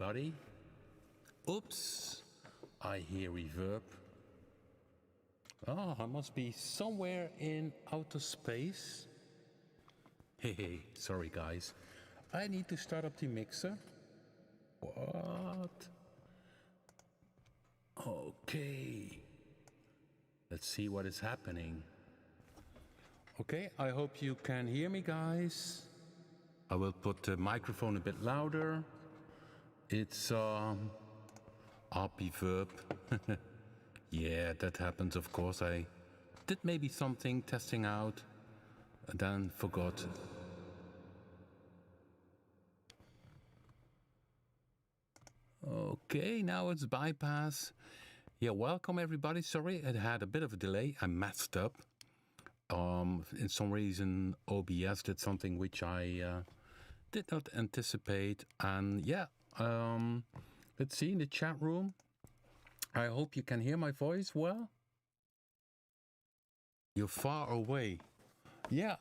everybody. Oops, I hear reverb. Oh, I must be somewhere in outer space. Hey, sorry guys. I need to start up the mixer. What? Okay. Let's see what is happening. Okay, I hope you can hear me, guys. I will put the microphone a bit louder. It's reverb. Yeah, that happens, of course. I did maybe something testing out and then forgot. Okay, now it's bypass. Yeah, welcome everybody. Sorry, it had a bit of a delay. I messed up. In some reason, OBS did something which I did not anticipate. And yeah, let's see in the chat room. I hope you can hear my voice well. You're far away. Yeah,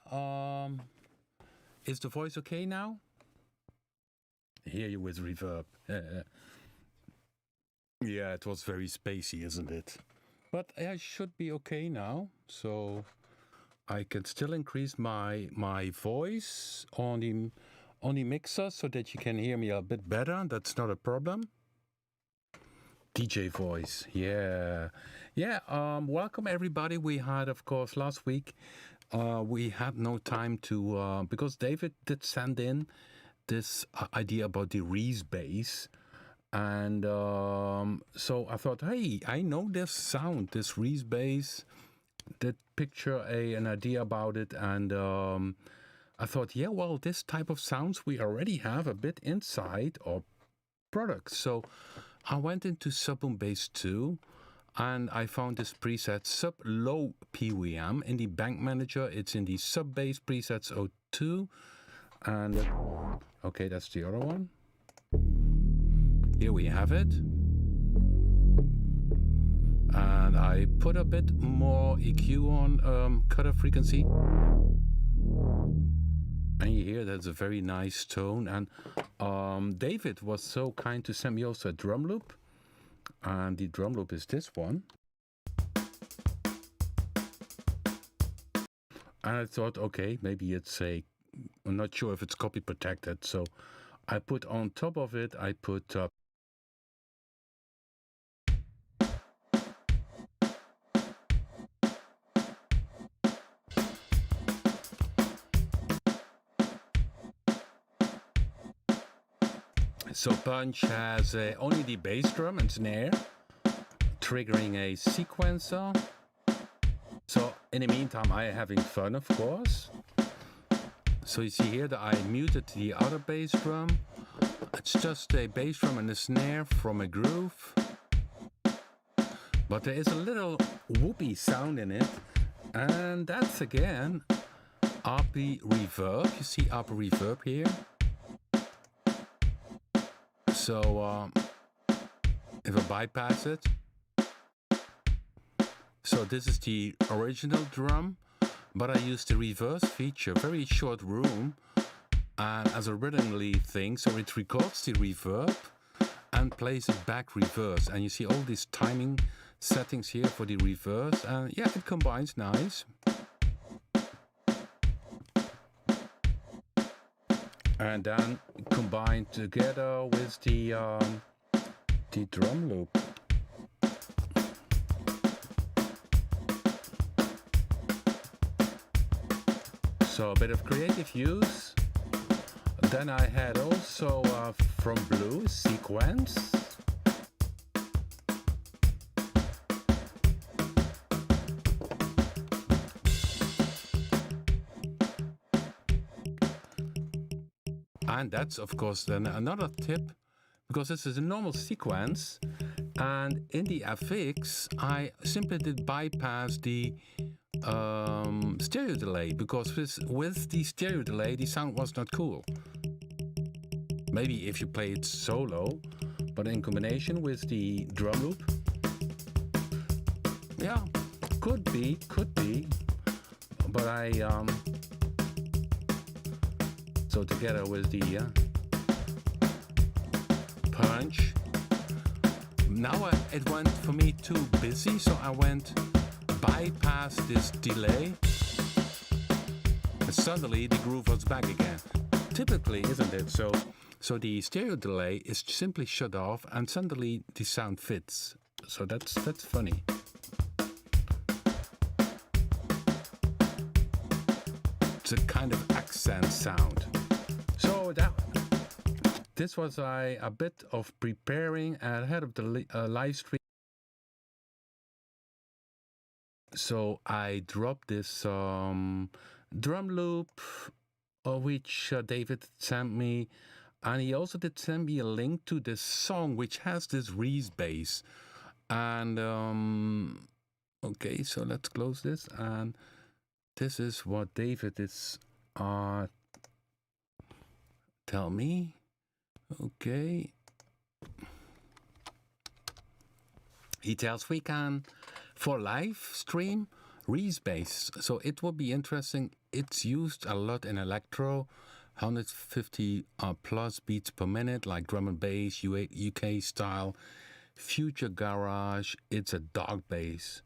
is the voice okay now? I hear you with reverb. Yeah, it was very spacey, isn't it? But I should be okay now. So I can still increase my voice on the mixer so that you can hear me a bit better. That's not a problem. DJ voice, yeah. Welcome everybody. We had, of course, last week we had no time to because David did send in this idea about the Reese bass, and so I thought, hey, I know this sound, this Reese bass. Did picture an idea about it, and I thought, yeah, well, this type of sounds we already have a bit inside our products. So I went into SubBoomBass 2 and I found this preset Sub Low PWM in the Bank Manager. It's in the SubBass presets 02, and okay, that's the other one. Here we have it. And I put a bit more EQ on cutoff frequency. And you hear that's a very nice tone. And David was so kind to send me also a drum loop. And the drum loop is this one. And I thought, okay, maybe it's I'm not sure if it's copy protected. So I put on top of it, I put so Punch has only the bass drum and snare, triggering a sequencer. So in the meantime, I am having fun, of course. So you see here that I muted the other bass drum. It's just a bass drum and a snare from a groove. But there is a little whoopy sound in it. And that's again RP reverb. You see RP reverb here. So if I bypass it, so this is the original drum, but I use the reverse feature, very short room, and as a rhythm lead thing, so it records the reverb and plays it back reverse. And you see all these timing settings here for the reverse, and yeah, it combines nice. And then combined together with the drum loop. So a bit of creative use. Then I had also from Blue sequence. And that's, of course, then another tip, because this is a normal sequence, and in the FX, I simply did bypass the stereo delay, because with the stereo delay, the sound was not cool. Maybe if you play it solo, but in combination with the drum loop, yeah, could be, but so together with the punch crunch. Now it went for me too busy, so I went bypass this delay. And suddenly the groove was back again. Typically, isn't it? So the stereo delay is simply shut off, and suddenly the sound fits. So that's funny. It's a kind of accent sound. So this was a bit of preparing ahead of the live stream. So I dropped this drum loop, which David sent me, and he also did send me a link to this song which has this Reese bass. And okay, so let's close this, and this is what David is tell me. Okay. He tells we can, for live stream, Reese bass. So it will be interesting. It's used a lot in electro, 150 plus beats per minute, like drum and bass, UK style, future garage. It's a dark bass.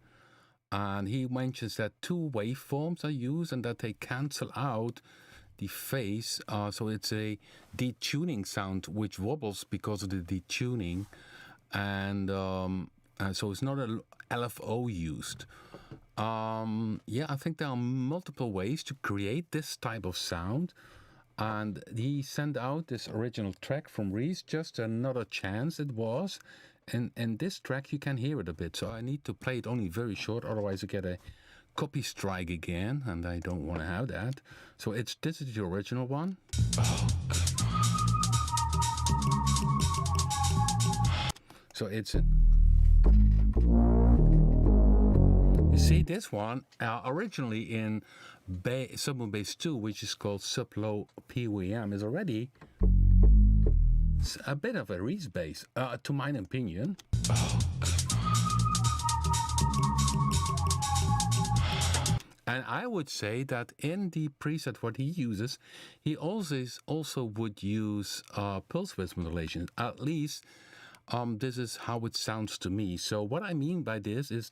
And he mentions that 2 waveforms are used and that they cancel out the phase. So it's a detuning sound which wobbles because of the detuning. And so it's not a LFO used. Yeah, I think there are multiple ways to create this type of sound. And he sent out this original track from Reese, just another chance it was. And this track, you can hear it a bit. So I need to play it only very short, otherwise I get a copy strike again, and I don't want to have that. So this is the original one. So it's you see this one originally in SubBoomBass 2, which is called Sub-Low PWM, is already a bit of a Reese bass, to my opinion. And I would say that in the preset what he uses, he also would use pulse width modulation. At least this is how it sounds to me. So what I mean by this is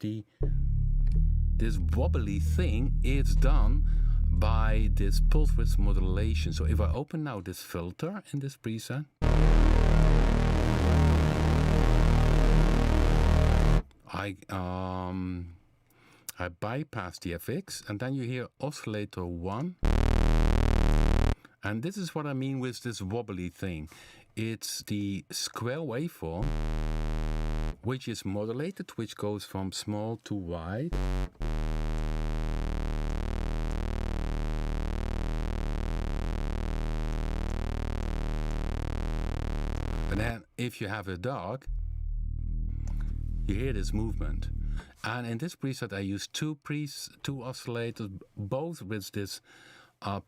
this wobbly thing is done by this pulse width modulation. So if I open now this filter in this preset, I bypass the FX, and then you hear oscillator 1. And this is what I mean with this wobbly thing. It's the square waveform, which is modulated, which goes from small to wide. And then if you have a dark, you hear this movement. And in this preset I use two oscillators, both with this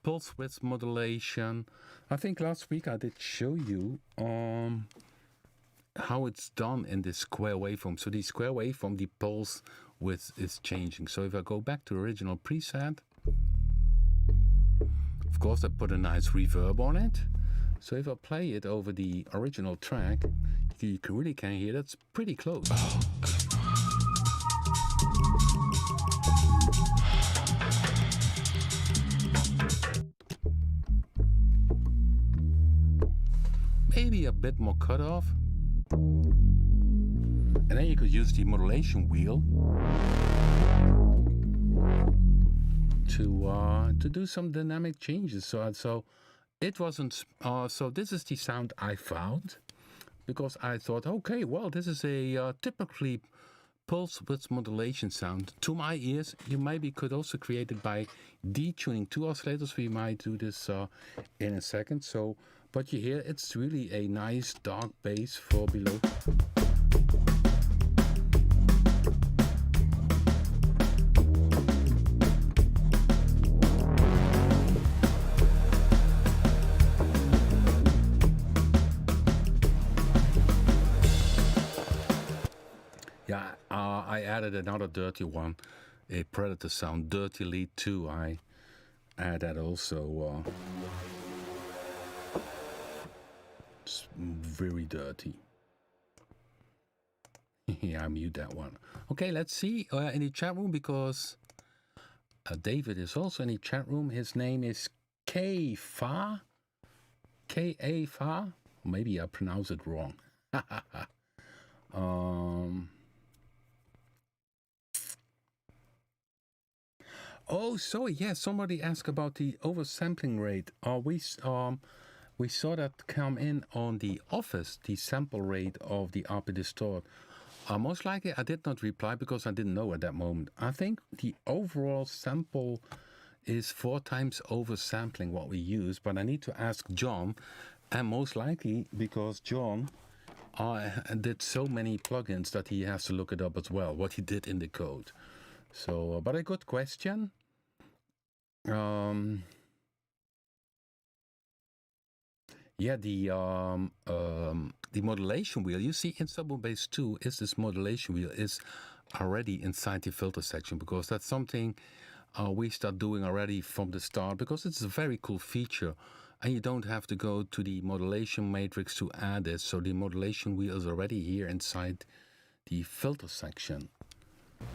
pulse width modulation. I think last week I did show you how it's done in this square waveform. So the square waveform, the pulse width is changing. So if I go back to original preset, of course I put a nice reverb on it. So if I play it over the original track, you really can hear that's pretty close. Maybe a bit more cut off. And then you could use the modulation wheel to do some dynamic changes. So it wasn't. So this is the sound I found, because I thought, okay, well, this is a typically pulse width modulation sound. To my ears, you maybe could also create it by detuning 2 oscillators. We might do this in a second. So, but you hear it's really a nice dark bass for below. Yeah, I added another dirty one, a Predator sound, Dirty Lead 2. I add that also. It's very dirty. Yeah, I mute that one. Okay, let's see in the chat room, because David is also in the chat room. His name is K-Fa. K-A-Fa. Maybe I pronounce it wrong. Oh, sorry. Yeah, somebody asked about the oversampling rate. We saw that come in on the Office, the sample rate of the RP Distort. Most likely, I did not reply because I didn't know at that moment. I think the overall sample is 4 times oversampling what we use, but I need to ask John, and most likely because John did so many plugins that he has to look it up as well, what he did in the code. So, but a good question. Yeah, the modulation wheel you see in SubBoomBass 2 is this modulation wheel is already inside the filter section, because that's something we start doing already from the start, because it's a very cool feature and you don't have to go to the modulation matrix to add it. So the modulation wheel is already here inside the filter section,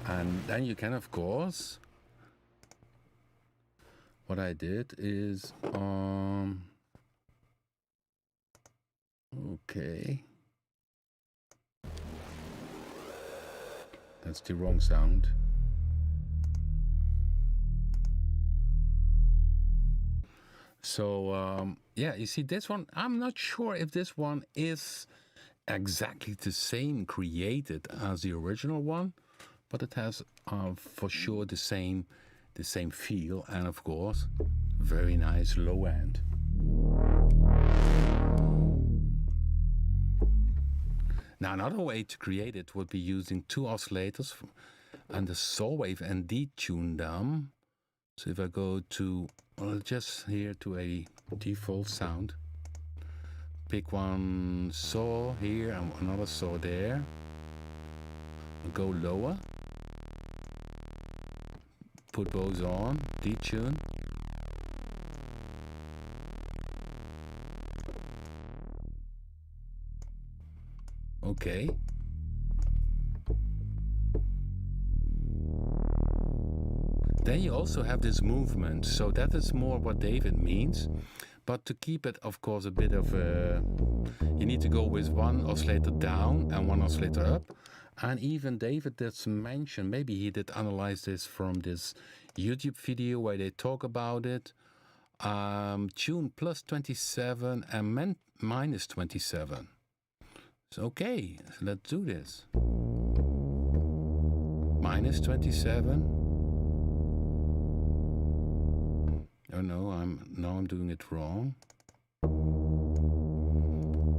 and then you can, of course, what I did is okay, that's the wrong sound. So yeah, you see this one, I'm not sure if this one is exactly the same created as the original one, but it has for sure the same feel, and of course very nice low end. Now another way to create it would be using 2 oscillators and the saw wave and detune them. So if I go to just here to a default sound, pick one saw here and another saw there, go lower, put those on, detune, okay. Then you also have this movement, so that is more what David means. But to keep it, of course, a bit of you need to go with 1 oscillator down and 1 oscillator up. And even David did mention, maybe he did analyze this from this YouTube video where they talk about it. Tune plus 27 and minus 27. So okay, so let's do this. Minus 27. Oh no, I'm doing it wrong.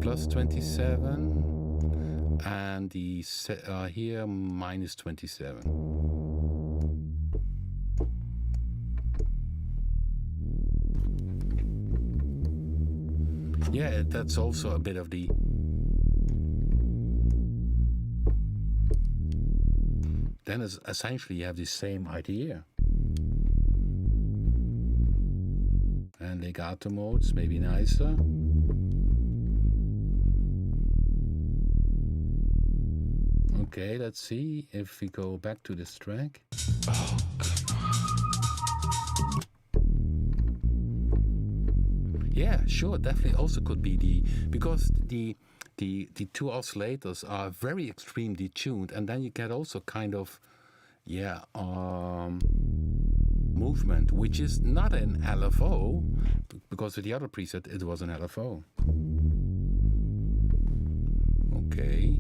Plus 27 and the here minus 27. Yeah, that's also a bit of the then essentially you have the same idea. And legato modes, maybe nicer. Okay, let's see if we go back to this track. Oh, come on. Yeah, sure, definitely also could be because the 2 oscillators are very extremely tuned, and then you get also kind of, yeah, movement, which is not an LFO, because with the other preset it was an LFO. Okay.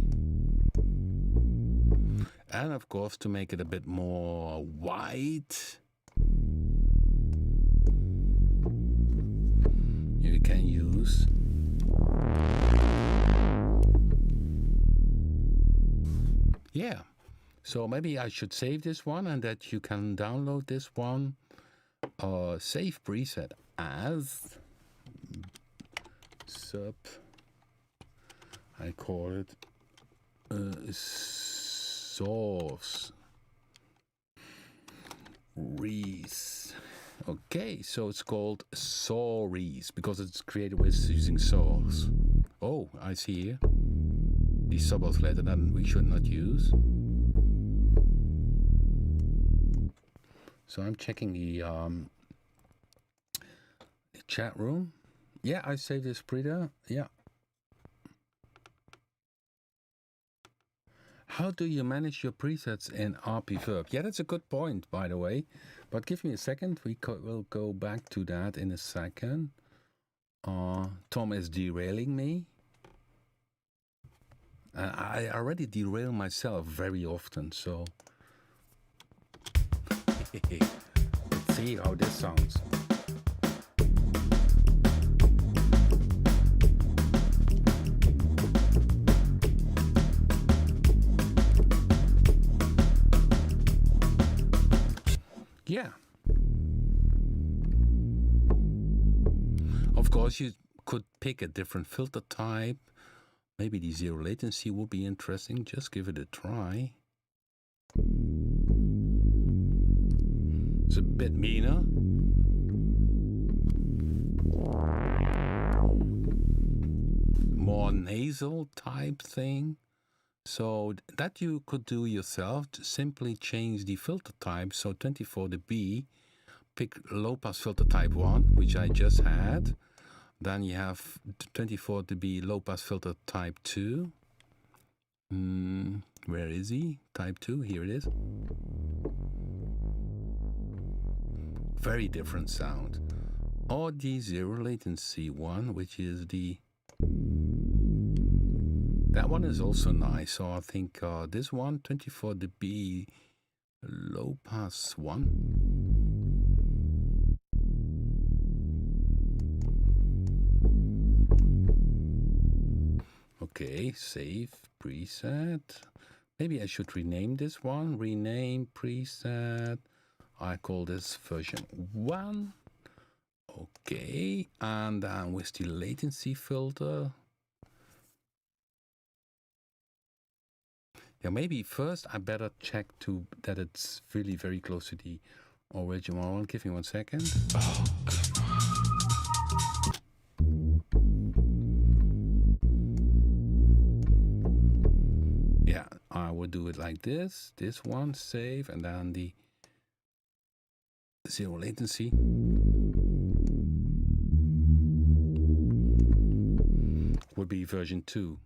And of course, to make it a bit more white, you can use yeah. So maybe I should save this one, and that you can download this one, save preset as I call it source Reese. Okay, so it's called saw Reese because it's created with using saws. Oh, I see here. the sub-oscillator that we should not use. So I'm checking the chat room. Yeah, I saved this preset. Yeah. How do you manage your presets in Reverb? Yeah, that's a good point, by the way. But give me a second. We'll go back to that in a second. Tom is derailing me. I already derail myself very often, so let's see how this sounds. Yeah. Of course, you could pick a different filter type. Maybe the zero latency will be interesting. Just give it a try. It's a bit meaner. More nasal type thing. So that you could do yourself. Simply change the filter type. So 24 dB, pick low pass filter type 1, which I just had. Then you have 24 dB low pass filter type 2. Where is he? Type 2, here it is. Very different sound. Or the zero latency one, which is the... That one is also nice. So I think this one, 24 dB low pass 1. Okay, save preset. Maybe I should rename this one. Rename preset. I call this version 1. Okay, and then with the latency filter. Yeah, maybe first I better check that it's really very close to the original one. Give me 1 second. Oh, come on. Yeah, I would do it like this. This one, save, and then the zero latency. Would be version 2.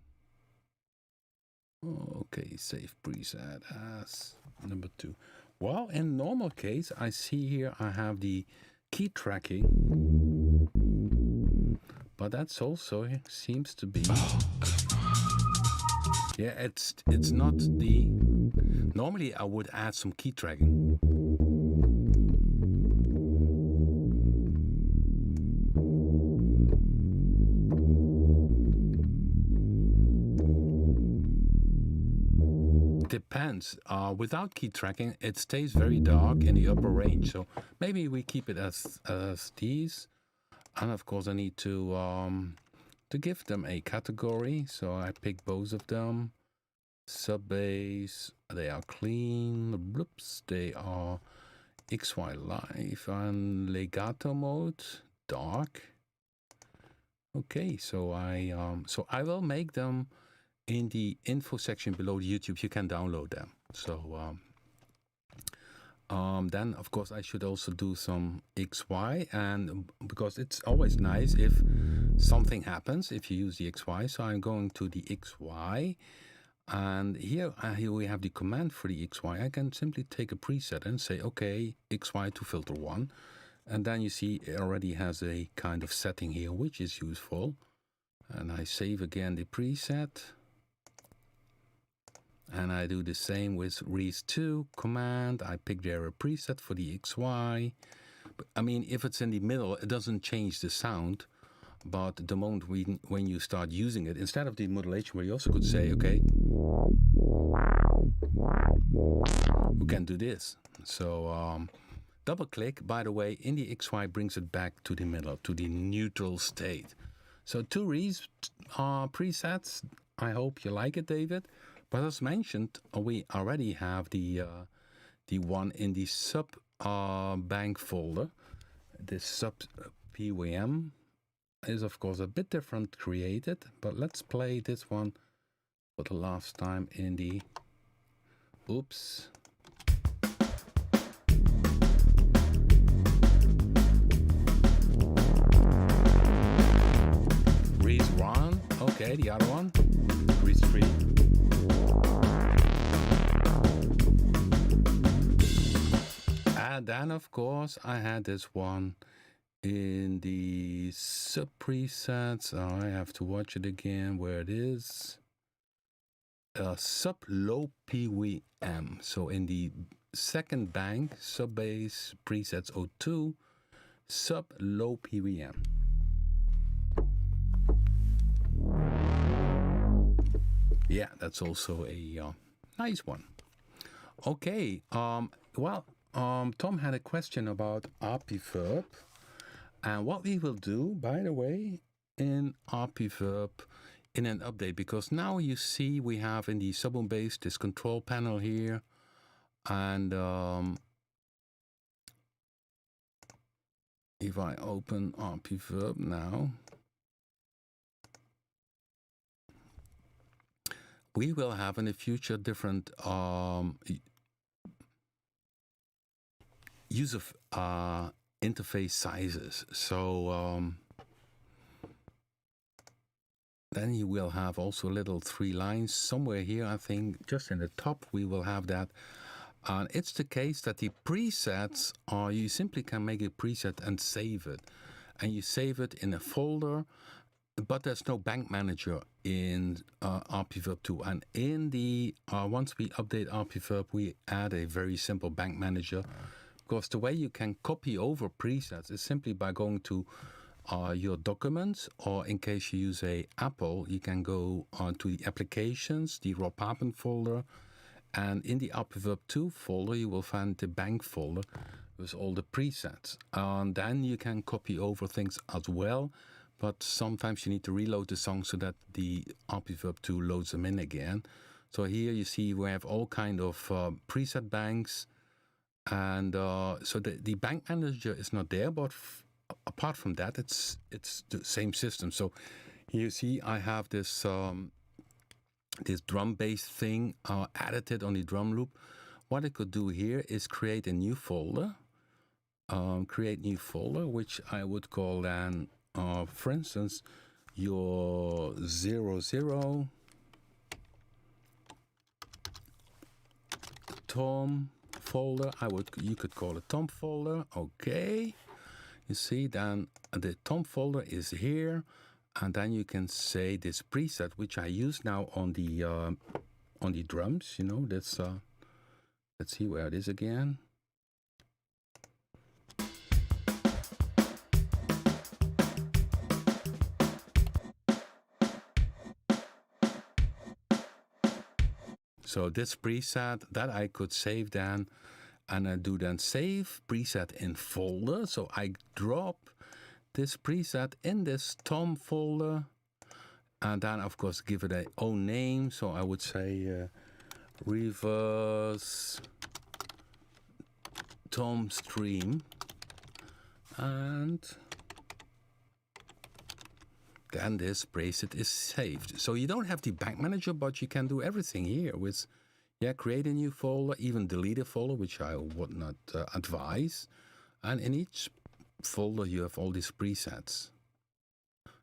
Okay, save preset as number 2. Well, in normal case, I see here I have the key tracking, but that's also seems to be. Yeah, it's not the. Normally, I would add some key tracking. Depends. Without key tracking, it stays very dark in the upper range. So maybe we keep it as these. And of course, I need to give them a category. So I pick both of them. SubBass, they are clean. Bloops, they are XY live and legato mode, dark. Okay, so I will make them in the info section below the YouTube. You can download them. So then of course I should also do some XY, and because it's always nice if something happens if you use the XY. So I'm going to the XY, and here we have the command for the XY. I can simply take a preset and say okay, XY to filter 1, and then you see it already has a kind of setting here which is useful. And I save again the preset. And I do the same with Reese 2 command. I pick there a preset for the XY. But, I mean, if it's in the middle, it doesn't change the sound. But the moment when you start using it, instead of the modulation, where you also could say, okay, we can do this. So double click, by the way, in the XY brings it back to the middle, to the neutral state. So 2 Reese presets. I hope you like it, David. But as mentioned, we already have the one in the sub bank folder. This sub PWM is of course a bit different created, but let's play this one for the last time in the, oops. Reese 1, okay, the other one, Reese 3. And then of course I had this one in the sub presets. I have to watch it again where it is. Sub low PWM. So in the second bank, SubBass presets 02, sub low PWM. Yeah, that's also a nice one. Okay, Tom had a question about Reverb. And what we will do, by the way, in Reverb in an update, because now you see we have in the SubBoomBass this control panel here, and if I open Reverb now, we will have in the future different use of interface sizes. So then you will have also little 3 lines somewhere here. I think just in the top we will have that. And it's the case that the presets are, you simply can make a preset and save it. And you save it in a folder, but there's no bank manager in Reverb 2. And in the, once we update Reverb, we add a very simple bank manager. Because the way you can copy over presets is simply by going to your documents, or in case you use a Apple, you can go to the applications, the raw Papen folder, and in the Reverb 2 folder you will find the bank folder with all the presets. And then you can copy over things as well, but sometimes you need to reload the song so that the Reverb 2 loads them in again. So here you see we have all kind of preset banks. And so the bank manager is not there, but apart from that, it's the same system. So here you see I have this this drum bass thing edited on the drum loop. What I could do here is create a new folder, which I would call then, for instance, your 00 Tom folder. You could call it Tom folder. Okay, you see, then the Tom folder is here, and then you can say this preset which I use now on the drums. You know, that's let's see where it is again. So this preset that I could save then, and I do then save preset in folder. So I drop this preset in this Tom folder, and then of course give it a own name. So I would say reverse Tom stream, and then this preset is saved. So you don't have the bank manager, but you can do everything here with, create a new folder, even delete a folder, which I would not advise. And in each folder you have all these presets.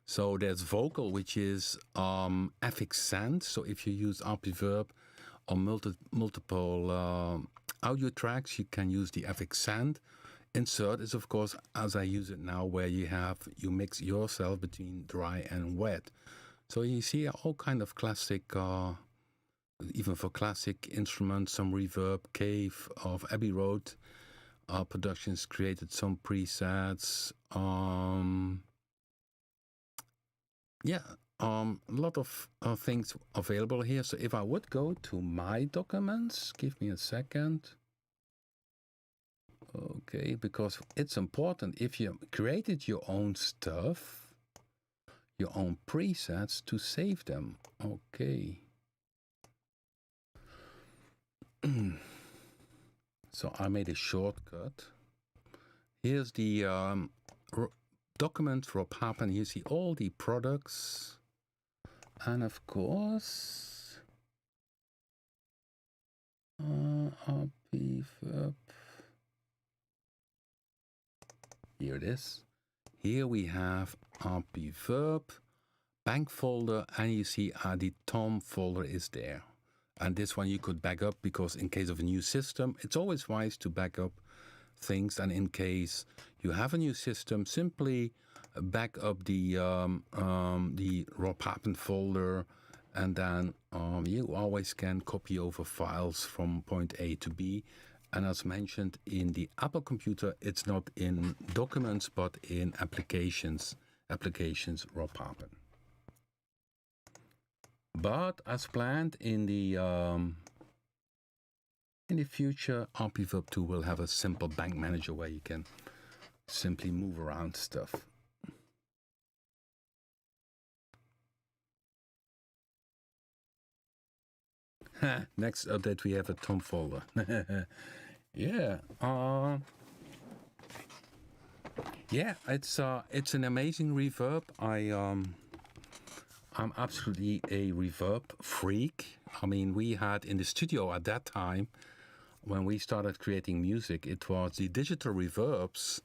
So there's vocal, which is FX send. So if you use Reverb on multiple audio tracks, you can use the FX send. Insert is, of course, as I use it now, where you mix yourself between dry and wet. So you see all kind of classic, even for classic instruments, some reverb. Cave of Abbey Road Productions created some presets. A lot of things available here. So if I would go to my documents, give me a second. Okay, because it's important if you created your own stuff, your own presets, to save them. Okay. So I made a shortcut. Here's the document for Papen. You see all the products. And of course, Reverb. Here it is. Here we have Reverb, bank folder, and you see the Tom folder is there. And this one you could back up because in case of a new system, it's always wise to back up things. And in case you have a new system, simply back up the raw Papen folder, and then you always can copy over files from point A to B. And as mentioned, in the Apple computer, it's not in documents, but in applications raw Papen. But as planned, in the future, Reverb 2 will have a simple bank manager where you can simply move around stuff. Next update, we have a Tom folder. Yeah. Yeah, it's an amazing reverb. I'm absolutely a reverb freak. I mean, we had in the studio at that time, when we started creating music, it was the digital reverbs.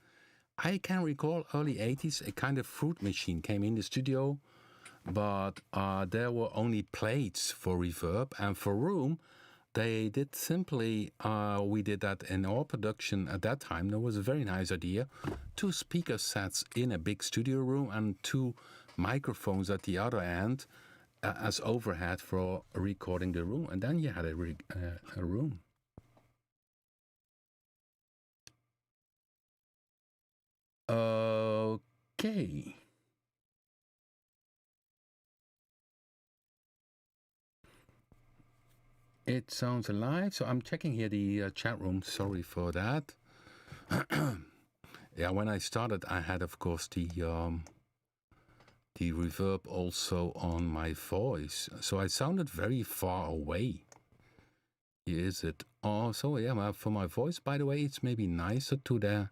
I can recall early 80s, a kind of fruit machine came in the studio, but there were only plates for reverb, and for room, they did simply, we did that in our production at that time. There was a very nice idea, 2 speaker sets in a big studio room and 2 microphones at the other end as overhead for recording the room, and then you had a room. Okay. It sounds alive, so I'm checking here the chat room. Sorry for that. Yeah, when I started, I had, of course, the reverb also on my voice, so I sounded very far away. Here is it. Oh, so yeah, for my voice, by the way, it's maybe nicer to there.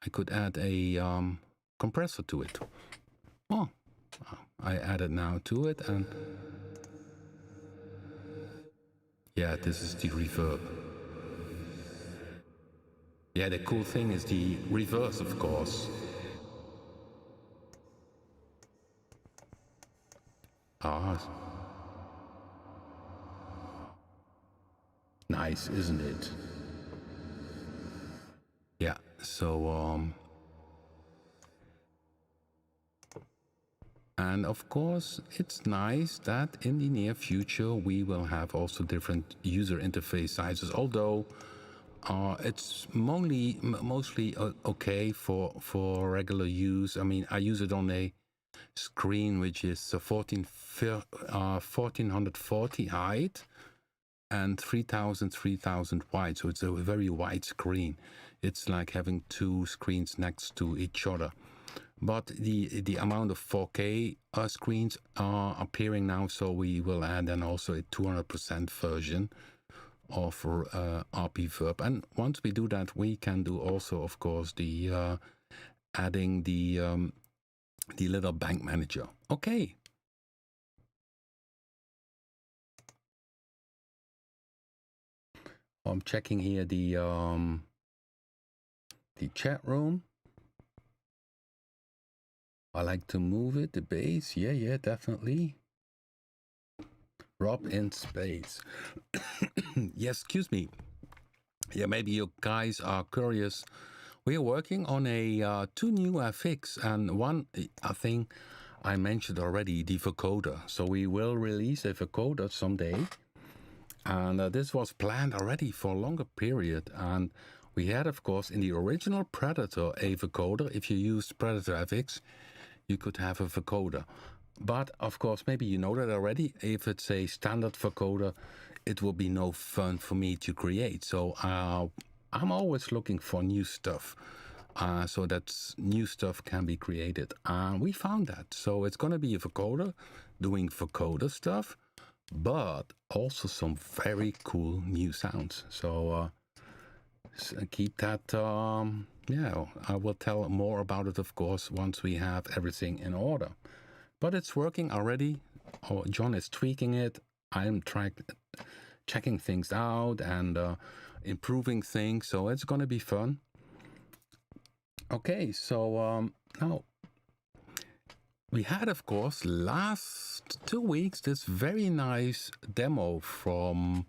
I could add a compressor to it. Oh, I added now to it, and yeah, this is the reverb. Yeah, the cool thing is the reverse, of course. Nice, isn't it? Yeah, so and of course, it's nice that in the near future we will have also different user interface sizes, although it's mostly okay for regular use. I mean, I use it on a screen which is 1440 height and 3000 wide, so it's a very wide screen. It's like having 2 screens next to each other. But the amount of 4K screens are appearing now, so we will add then also a 200% version of Reverb. And once we do that, we can do also, of course, the adding the little bank manager. Okay. I'm checking here the chat room. I like to move it, the bass. Yeah, definitely. Rob in space. Yes, excuse me. Yeah, maybe you guys are curious. We are working on a 2 new FX, and one, I think I mentioned already, the vocoder. So we will release a vocoder someday. And this was planned already for a longer period. And we had, of course, in the original Predator, a vocoder. If you used Predator FX, you could have a vocoder. But, of course, maybe you know that already. If it's a standard vocoder, it will be no fun for me to create. So I'm always looking for new stuff. So that new stuff can be created. And we found that. So it's going to be a vocoder doing vocoder stuff, but also some very cool new sounds. So keep that, yeah, I will tell more about it, of course, once we have everything in order. But it's working already. Oh, John is tweaking it. I am checking things out and improving things. So it's gonna be fun. Okay, so now we had, of course, last 2 weeks this very nice demo from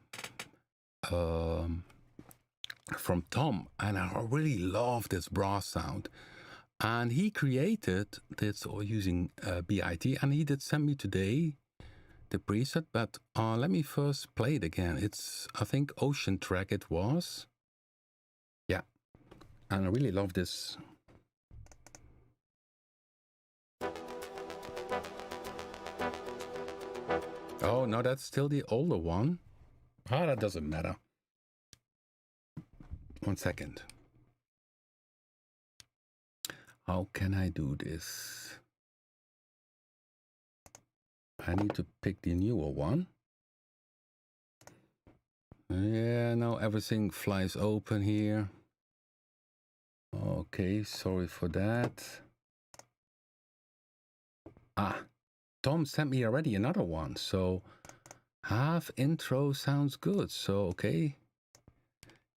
Tom, and I really love this brass sound. And he created this using BIT, and he did send me today the preset. But let me first play it again. It's, I think, Ocean Track it was. Yeah, and I really love this. Oh, no, that's still the older one. Ah, that doesn't matter. 1 second. How can I do this? I need to pick the newer one. Yeah, now everything flies open here. Okay, sorry for that. Ah, Tom sent me already another one, so half intro sounds good. So, okay,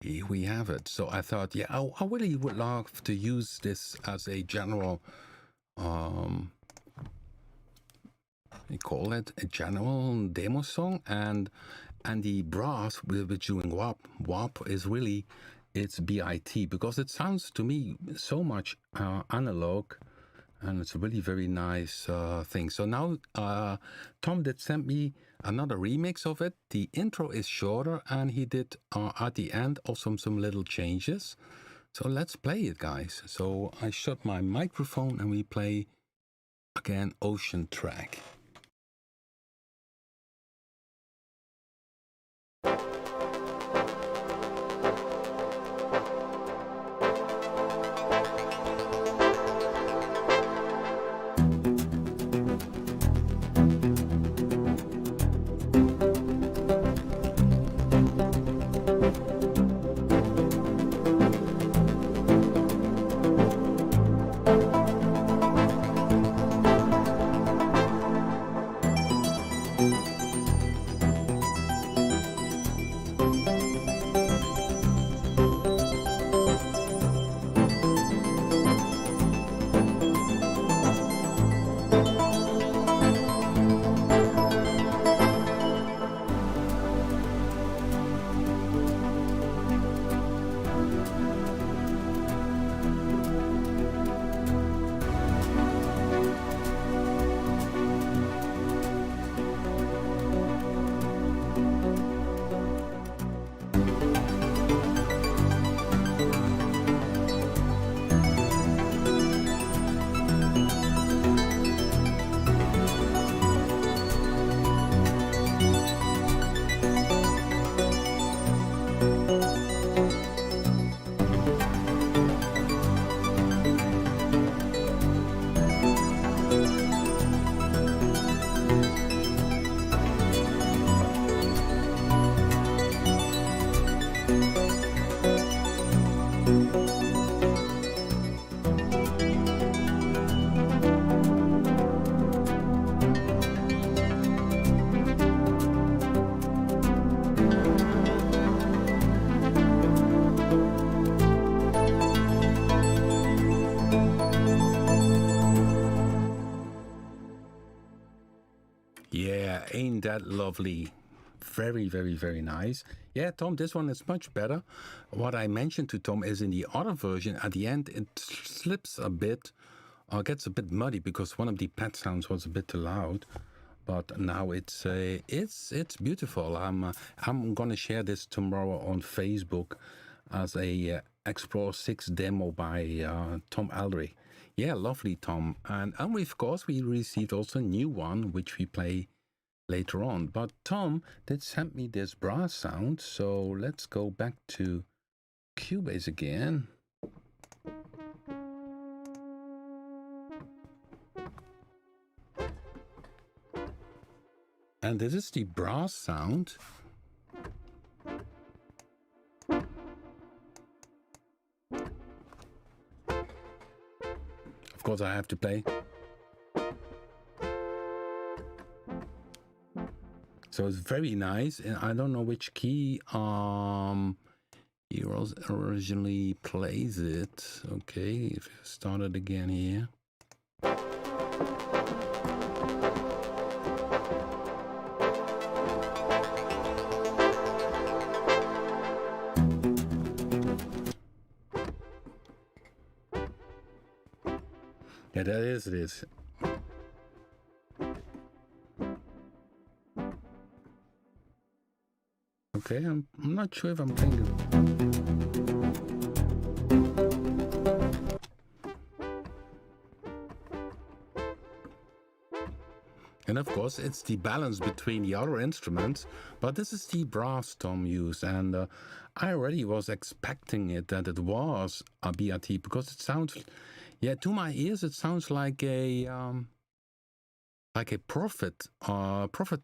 here we have it. So I thought, yeah, I really would love to use this as a general, we call it a general demo song, and the brass with doing wop is really, it's BIT, because it sounds to me so much analog. And it's a really very nice thing. So now Tom did send me another remix of it. The intro is shorter, and he did at the end also some little changes. So let's play it, guys. So I shut my microphone and we play again Ocean Track. Yeah, ain't that lovely? Very, very, very nice. Yeah, Tom, this one is much better. What I mentioned to Tom is in the other version, at the end, it slips a bit, or gets a bit muddy because one of the pad sounds was a bit too loud. But now it's beautiful. I'm gonna share this tomorrow on Facebook as a Explore 6 demo by Tom Aldrich. Yeah, lovely, Tom. And of course, we received also a new one, which we play later on. But Tom did send me this brass sound. So let's go back to Cubase again. And this is the brass sound. Of course, I have to play. So it's very nice, and I don't know which key he originally plays it. Okay, if I start it again here. Yeah, that is it. Okay, I'm not sure if I'm playing it. And of course, it's the balance between the other instruments, but this is the brass tom used, and I already was expecting it that it was a BRT because it sounds, yeah, to my ears, it sounds like a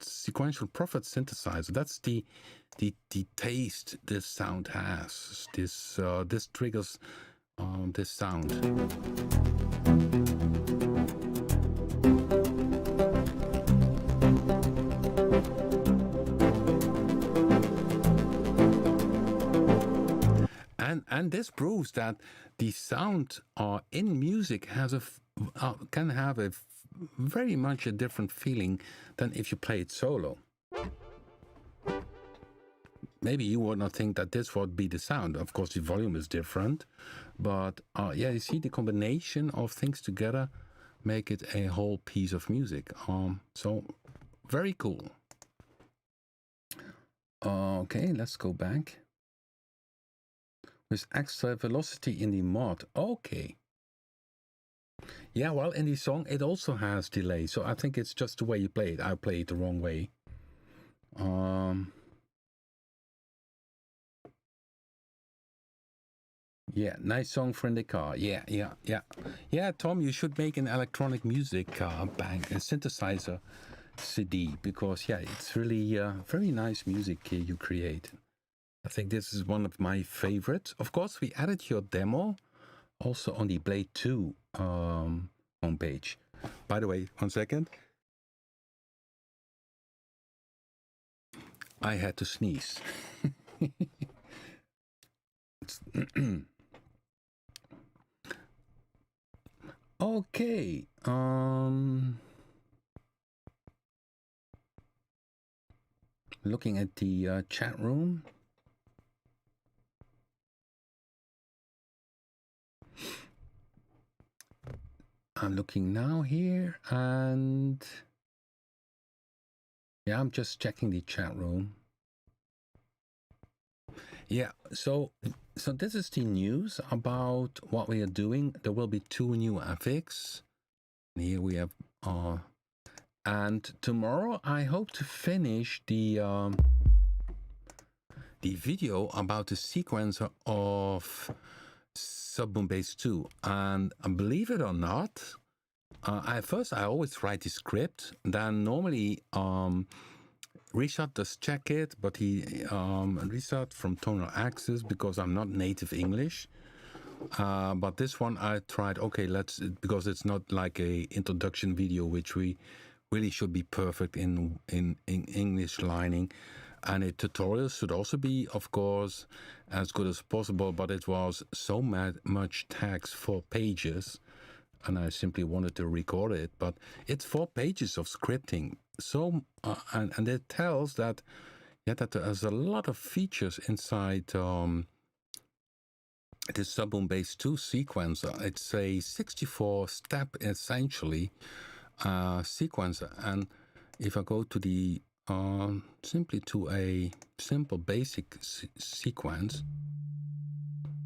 sequential Prophet synthesizer. That's the taste this sound has. This triggers this sound. And this proves that the sound in music has can have a very much a different feeling than if you play it solo. Maybe you would not think that this would be the sound. Of course, the volume is different, but yeah, you see the combination of things together make it a whole piece of music. So very cool. Okay, let's go back. With extra velocity in the mod. Okay. Yeah, well, in the song, it also has delay. So I think it's just the way you play it. I play it the wrong way. Yeah, nice song for in the car. Yeah. Yeah, Tom, you should make an electronic music bank, a synthesizer CD, because, yeah, it's really very nice music you create. I think this is one of my favorites. Of course, we added your demo also on the Blade 2 homepage. By the way, 1 second. I had to sneeze. Okay. Looking at the chat room. I'm looking now here, and yeah, I'm just checking the chat room. Yeah, so this is the news about what we are doing. There will be 2 new affix. Here we have, and tomorrow I hope to finish the video about the sequencer of SubBoomBass 2, and believe it or not, at first I always write the script. Then normally Richard does check it, but Richard from Tonal Axis, because I'm not native English. But this one I tried. Okay, because it's not like a introduction video, which we really should be perfect in English lining. And a tutorial should also be, of course, as good as possible, but it was so much text, 4 pages, and I simply wanted to record it. But it's 4 pages of scripting. So, and it tells that, yeah, that there's a lot of features inside this SubBoomBass 2 sequencer. It's a 64-step, essentially, sequencer. And if I go to the simply to a simple basic sequence,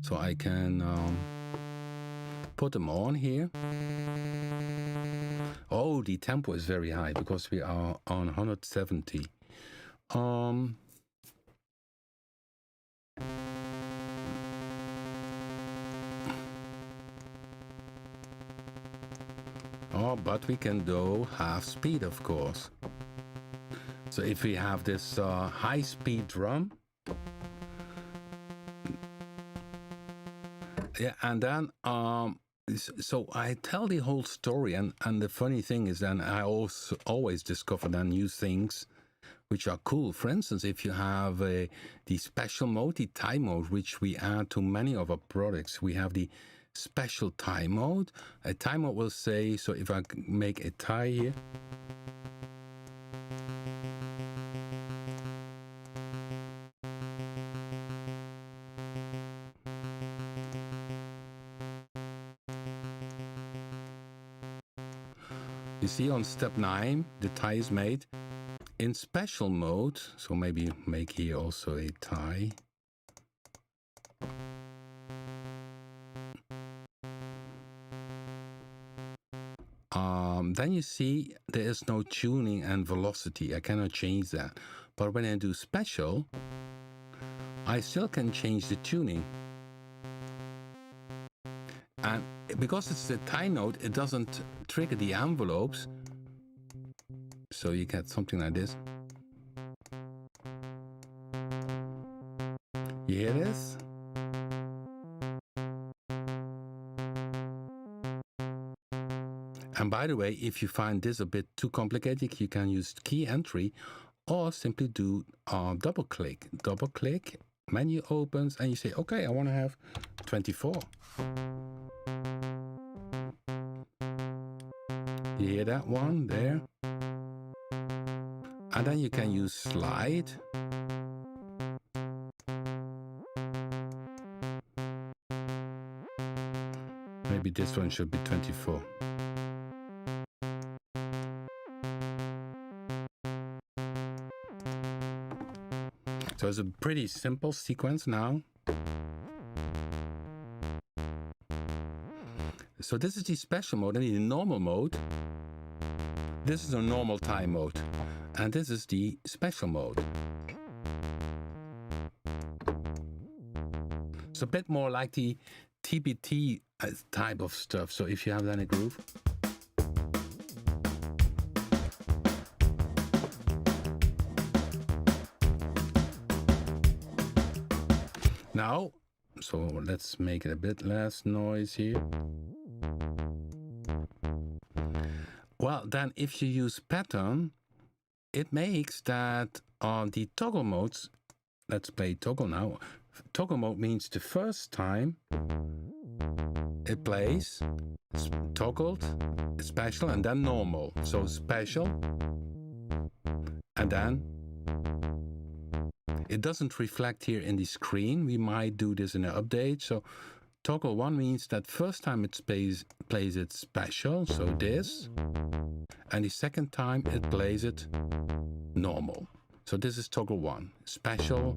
so I can put them on here. Oh, the tempo is very high because we are on 170. Oh, but we can do half speed, of course. So if we have this high-speed drum, yeah, and then so I tell the whole story, and the funny thing is, then I also always discover then new things which are cool. For instance, if you have the special mode, the tie mode, which we add to many of our products, we have the special tie mode. A tie mode will say, so if I make a tie here, you see on step 9, the tie is made. In special mode, so maybe make here also a tie. Then you see there is no tuning and velocity. I cannot change that. But when I do special, I still can change the tuning. And because it's the tie node, it doesn't trigger the envelopes. So you get something like this. You hear this? And by the way, if you find this a bit too complicated, you can use key entry or simply do double click. Double click, menu opens, and you say, okay, I want to have 24. You hear that one there? And then you can use slide. Maybe this one should be 24. So it's a pretty simple sequence now. So this is the special mode, and in the normal mode, this is a normal time mode, and this is the special mode. It's a bit more like the TBT type of stuff. So if you have then a groove. Now, so let's make it a bit less noise here. Well, then if you use pattern, it makes that on the toggle modes, let's play toggle now. Toggle mode means the first time it plays, toggled, special, and then normal. So special, and then it doesn't reflect here in the screen. We might do this in an update. So toggle 1 means that first time it plays it special, so this, and the second time it plays it normal. So this is toggle 1, special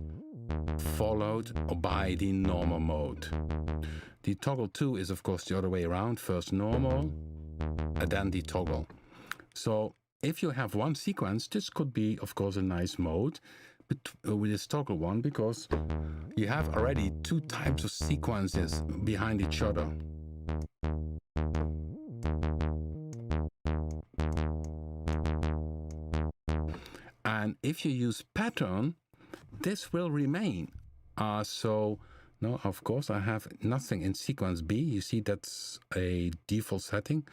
followed by the normal mode. The toggle 2 is of course the other way around, first normal and then the toggle. So if you have one sequence, this could be of course a nice mode with this toggle 1, because you have already two types of sequences behind each other. And if you use pattern, this will remain. So no, of course I have nothing in sequence B. You see that's a default setting.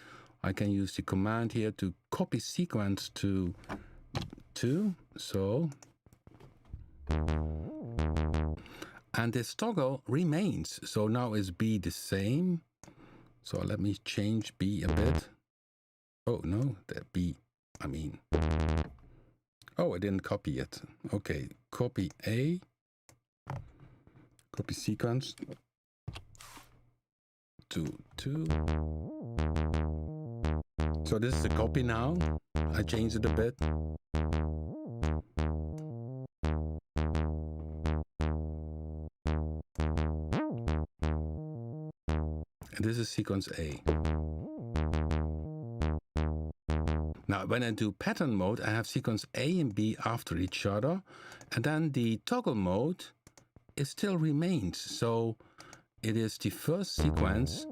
I can use the command here to copy sequence to 2. So, and this toggle remains. So now is B the same. So let me change B a bit. Oh no, that B, I mean. Oh, I didn't copy it. Okay, copy A. Copy sequence to 2. So this is a copy now. I changed it a bit. And this is sequence A. Now, when I do pattern mode, I have sequence A and B after each other, and then the toggle mode it still remains. So it is the first sequence.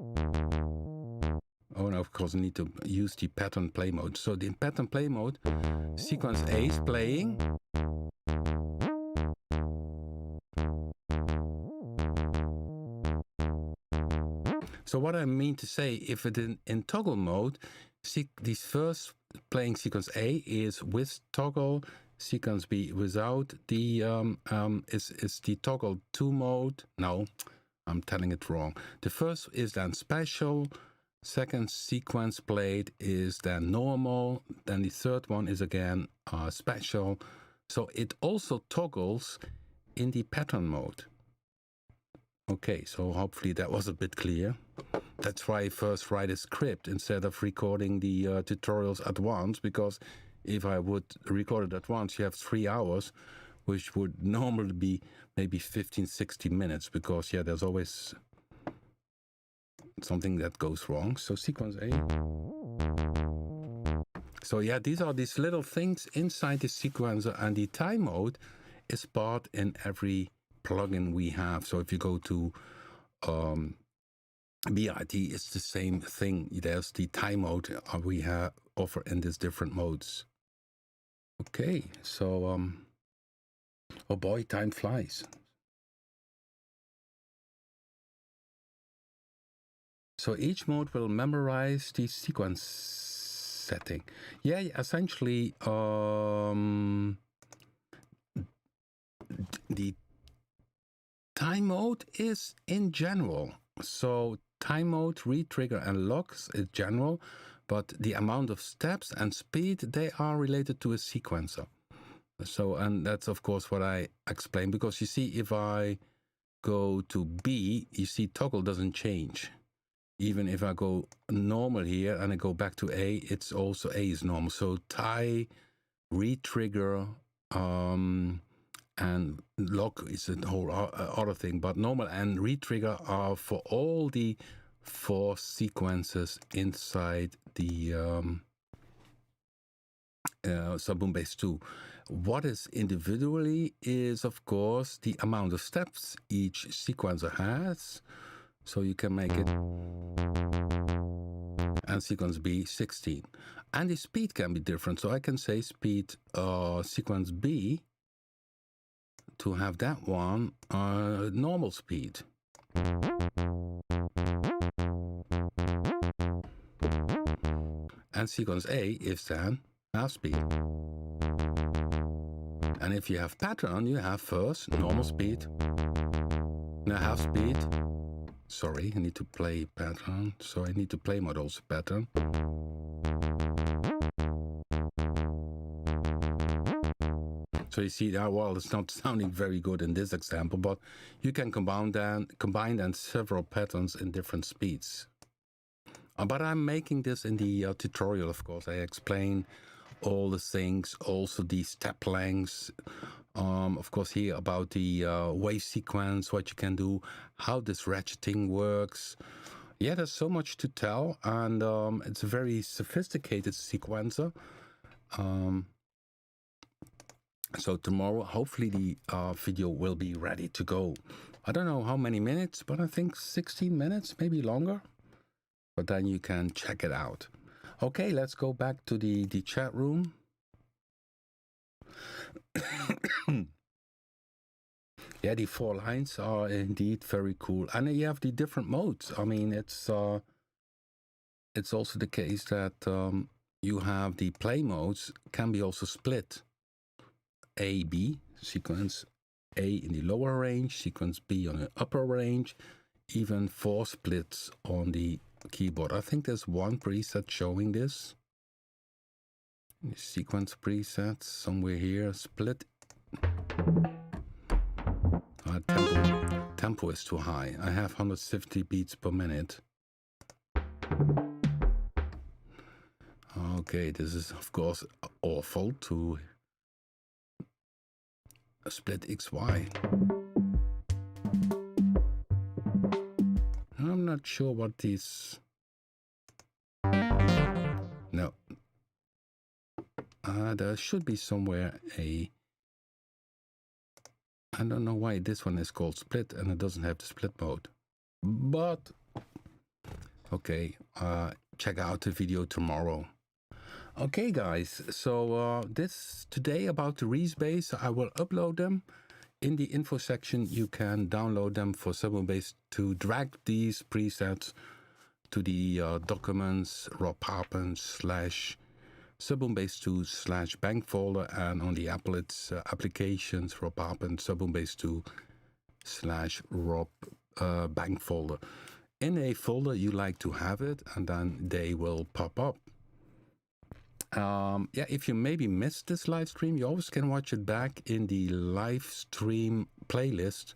Oh, and of course I need to use the pattern play mode. So in pattern play mode, sequence A is playing. So what I mean to say, if it in toggle mode, this first playing sequence A is with toggle Sequence B without the is the toggle 2 mode. No, I'm telling it wrong. The first is then special. Second sequence played is then normal. Then the third one is again special. So it also toggles in the pattern mode. Okay, so hopefully that was a bit clear. That's why I first write a script instead of recording the tutorials at once, because if I would record it at once, you have 3 hours, which would normally be maybe 15, 60 minutes, because yeah, there's always something that goes wrong. So sequence A. So yeah, these are these little things inside the sequencer, and the time mode is part in every plugin we have. So if you go to BIT, it's the same thing. There's the time mode we have offer in these different modes. Okay, so oh boy, time flies. So each mode will memorize the sequence setting. Yeah, essentially the time mode is in general. So time mode, re-trigger and locks is general, but the amount of steps and speed, they are related to a sequencer. So, and that's of course what I explained, because you see, if I go to B, you see toggle doesn't change. Even if I go normal here and I go back to A, it's also A is normal. So tie, re-trigger, and lock is a whole other thing, but normal and re-trigger are for all the 4 sequences inside the SubBoomBass 2. What is individually is, of course, the amount of steps each sequencer has. So you can make it, and sequence B 16. And the speed can be different. So I can say speed sequence B, to have that one normal speed. And sequence A is then half speed. And if you have pattern, you have first normal speed, now half speed. Sorry, I need to play pattern, so I need to play mode also pattern. So you see that, well, it's not sounding very good in this example, but you can combine then several patterns in different speeds. But I'm making this in the tutorial, of course. I explain all the things, also the step lengths, of course here about the wave sequence, what you can do, how this ratcheting works. Yeah, there's so much to tell, and it's a very sophisticated sequencer. So tomorrow, hopefully the video will be ready to go. I don't know how many minutes, but I think 16 minutes, maybe longer. But then you can check it out. Okay, let's go back to the chat room. Yeah, the 4 lines are indeed very cool. And you have the different modes. I mean, it's also the case that you have the play modes can be also split. A, B, sequence A in the lower range, sequence B on the upper range, even 4 splits on the keyboard. I think there's one preset showing this. The sequence presets somewhere here, split. Tempo is too high. I have 150 beats per minute. Okay, this is of course awful to split XY. I'm not sure what these. No. There should be somewhere a. I don't know why this one is called split and it doesn't have the split mode. But okay, check out the video tomorrow. Okay guys, so this today about the Reese bass, I will upload them. In the info section you can download them for SubBoomBass to drag these presets to the documents raw Papen SubBoomBass 2 / bank folder, and on the Apple it's applications for Papen SubBoomBass 2 / Rob bank folder. In a folder you like to have it, and then they will pop up. Yeah, if you maybe missed this live stream, you always can watch it back in the live stream playlist,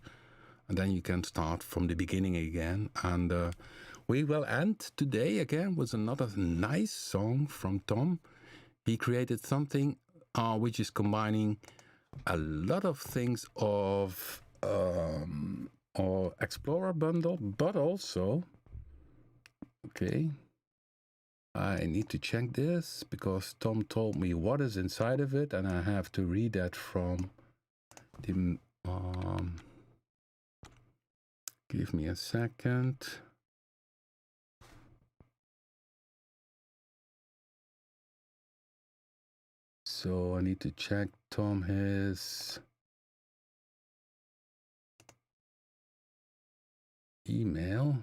and then you can start from the beginning again. And we will end today again with another nice song from Tom. He created something which is combining a lot of things of our Explorer bundle, but also, okay, I need to check this because Tom told me what is inside of it, and I have to read that from the give me a second. So I need to check Tom his email.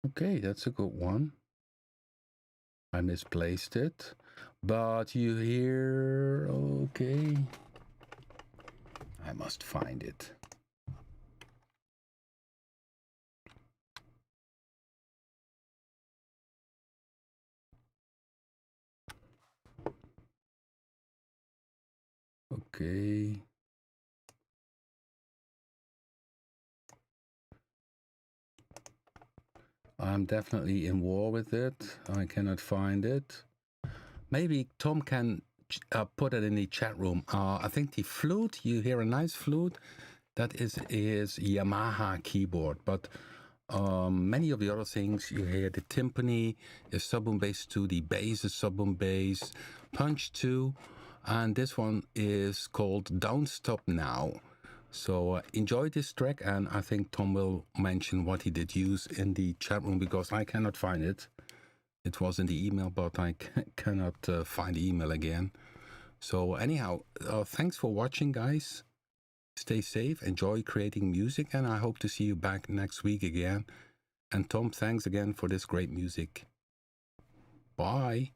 Okay, that's a good one. I misplaced it, but you hear, okay. I must find it. Okay. I'm definitely in war with it. I cannot find it. Maybe Tom can put it in the chat room. I think the flute, you hear a nice flute. That is his Yamaha keyboard. But many of the other things, you hear the timpani is SubBoomBass 2, the bass is SubBoomBass, Punch 2, and this one is called Don't Stop Now. So enjoy this track, and I think Tom will mention what he did use in the chat room because I cannot find it. It was in the email, but I cannot find the email again. So anyhow, thanks for watching, guys. Stay safe, enjoy creating music, and I hope to see you back next week again. And Tom, thanks again for this great music. Bye.